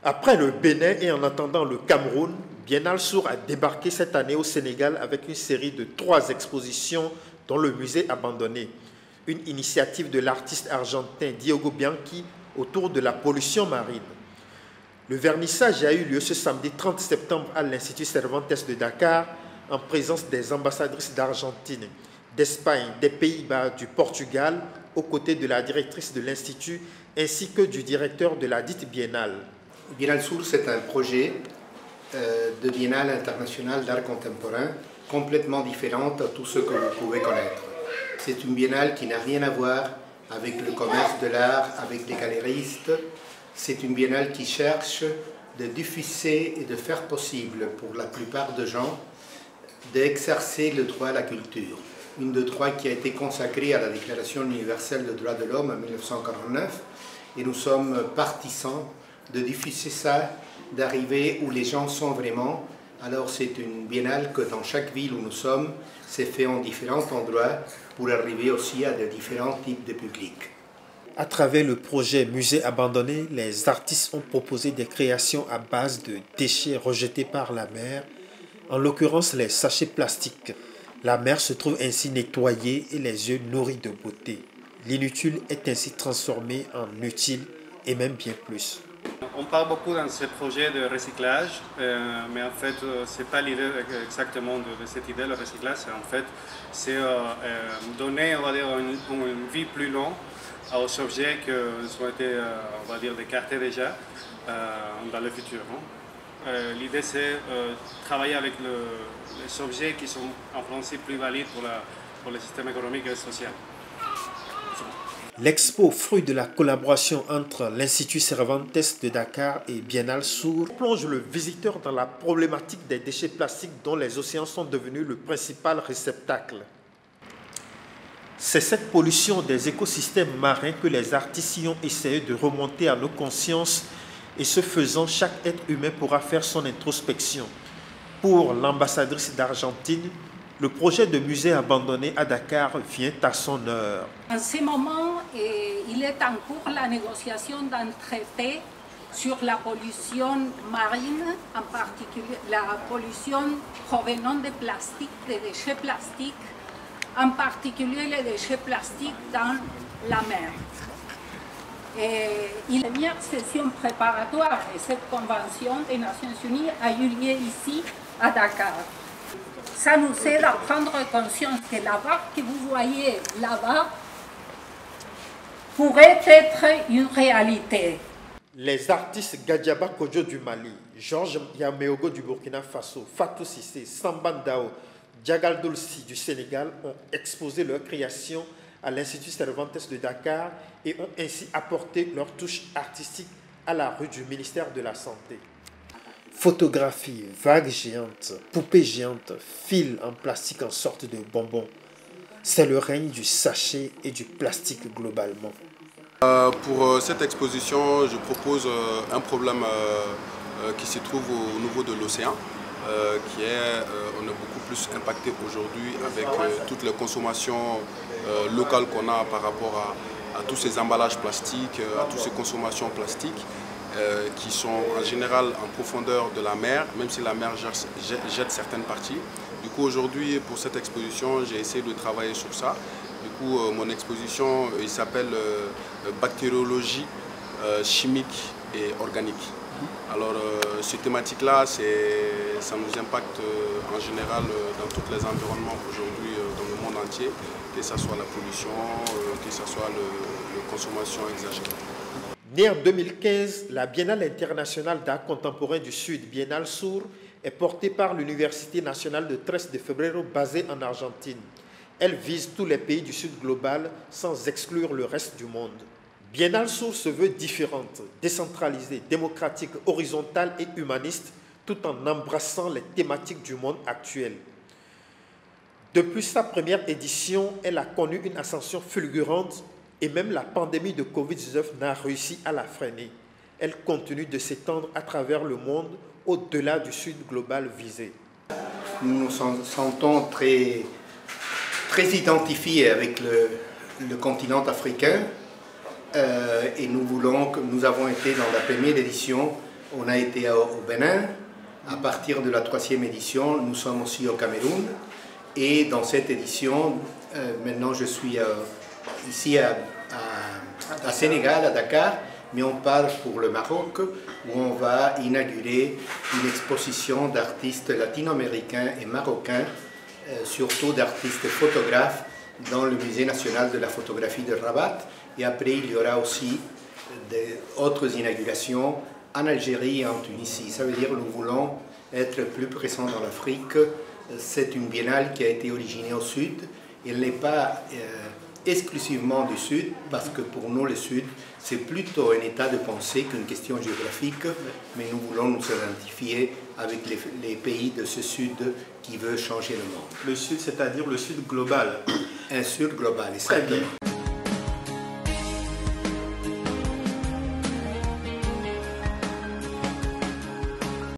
Après le Bénin et en attendant le Cameroun, Biennale Sourd a débarqué cette année au Sénégal avec une série de 3 expositions dont le musée abandonné. Une initiative de l'artiste argentin Diogo Bianchi autour de la pollution marine. Le vernissage a eu lieu ce samedi 30 septembre à l'Institut Cervantes de Dakar en présence des ambassadrices d'Argentine, d'Espagne, des Pays-Bas, du Portugal, aux côtés de la directrice de l'Institut ainsi que du directeur de la dite biennale. Biennale Sourd, c'est un projet de biennale internationale d'art contemporain complètement différente à tout ce que vous pouvez connaître. C'est une biennale qui n'a rien à voir avec le commerce de l'art, avec les galéristes. C'est une biennale qui cherche de diffuser et de faire possible pour la plupart des gens d'exercer le droit à la culture. Une des droits qui a été consacrée à la Déclaration universelle des droits de l'homme en 1949 et nous sommes partisans de diffuser ça, d'arriver où les gens sont vraiment. Alors c'est une biennale que dans chaque ville où nous sommes, c'est fait en différents endroits pour arriver aussi à de différents types de publics. À travers le projet Musée abandonné, les artistes ont proposé des créations à base de déchets rejetés par la mer, en l'occurrence les sachets plastiques. La mer se trouve ainsi nettoyée et les yeux nourris de beauté. L'inutile est ainsi transformé en utile et même bien plus. On parle beaucoup dans ce projet de recyclage, mais en fait, ce n'est pas l'idée exactement de cette idée. Le recyclage, c'est donner, on va dire, une vie plus longue aux objets qui ont été, on va dire, décartés déjà dans le futur. L'idée, c'est travailler avec les objets qui sont en principe plus valides pour le système économique et social. L'expo, fruit de la collaboration entre l'Institut Cervantes de Dakar et Biennale Sourd, plonge le visiteur dans la problématique des déchets plastiques dont les océans sont devenus le principal réceptacle. C'est cette pollution des écosystèmes marins que les artistes y ont essayé de remonter à nos consciences et ce faisant, chaque être humain pourra faire son introspection. Pour l'ambassadrice d'Argentine, le projet de musée abandonné à Dakar vient à son heure. En ce moment, il est en cours la négociation d'un traité sur la pollution marine, en particulier la pollution provenant des plastiques, des déchets plastiques, en particulier les déchets plastiques dans la mer. La première session préparatoire de cette convention des Nations Unies a eu lieu ici, à Dakar. Ça nous aide à prendre conscience que la vague que vous voyez là-bas pourrait être une réalité. Les artistes Gadiaba Kodjo du Mali, Georges Yameogo du Burkina Faso, Fatou Cissé, Sambandao, Diagal Dolci du Sénégal ont exposé leurs créations à l'Institut Cervantes de Dakar et ont ainsi apporté leur touche artistique à la rue du ministère de la Santé. Photographies, vagues géantes, poupées géantes, fils en plastique en sorte de bonbons. C'est le règne du sachet et du plastique globalement. Pour cette exposition, je propose un problème qui se trouve au niveau de l'océan, qui est, on est beaucoup plus impacté aujourd'hui avec toutes les consommations locales qu'on a par rapport à tous ces emballages plastiques, à toutes ces consommations plastiques. Qui sont en général en profondeur de la mer, même si la mer jette certaines parties. Du coup, aujourd'hui, pour cette exposition, j'ai essayé de travailler sur ça. Du coup, mon exposition, il s'appelle Bactériologie chimique et organique. Alors, cette thématique-là, ça nous impacte en général dans tous les environnements aujourd'hui dans le monde entier, que ce soit la pollution, que ce soit la consommation exagérée. Née en 2015, la Biennale internationale d'art contemporain du Sud, Biennale Sourd, est portée par l'Université nationale de Tres de Febrero basée en Argentine. Elle vise tous les pays du Sud global sans exclure le reste du monde. Biennale Sourd se veut différente, décentralisée, démocratique, horizontale et humaniste, tout en embrassant les thématiques du monde actuel. Depuis sa première édition, elle a connu une ascension fulgurante et même la pandémie de Covid-19 n'a réussi à la freiner. Elle continue de s'étendre à travers le monde au-delà du Sud global visé. Nous nous sentons très identifiés avec le continent africain et nous avons été dans la première édition On a été au Bénin. À partir de la 3e édition, nous sommes aussi au Cameroun. Et dans cette édition, maintenant je suis ici à Sénégal, à Dakar, mais on part pour le Maroc, où on va inaugurer une exposition d'artistes latino-américains et marocains, surtout d'artistes photographes, dans le Musée national de la photographie de Rabat. Et après, il y aura aussi d'autres inaugurations en Algérie et en Tunisie. Ça veut dire que nous voulons être plus présents dans l'Afrique. C'est une biennale qui a été originée au Sud. Elle n'est pas exclusivement du Sud, parce que pour nous, le Sud, c'est plutôt un état de pensée qu'une question géographique, mais nous voulons nous identifier avec les pays de ce Sud qui veut changer le monde. Le Sud, c'est-à-dire le Sud global. Un Sud global, exactement.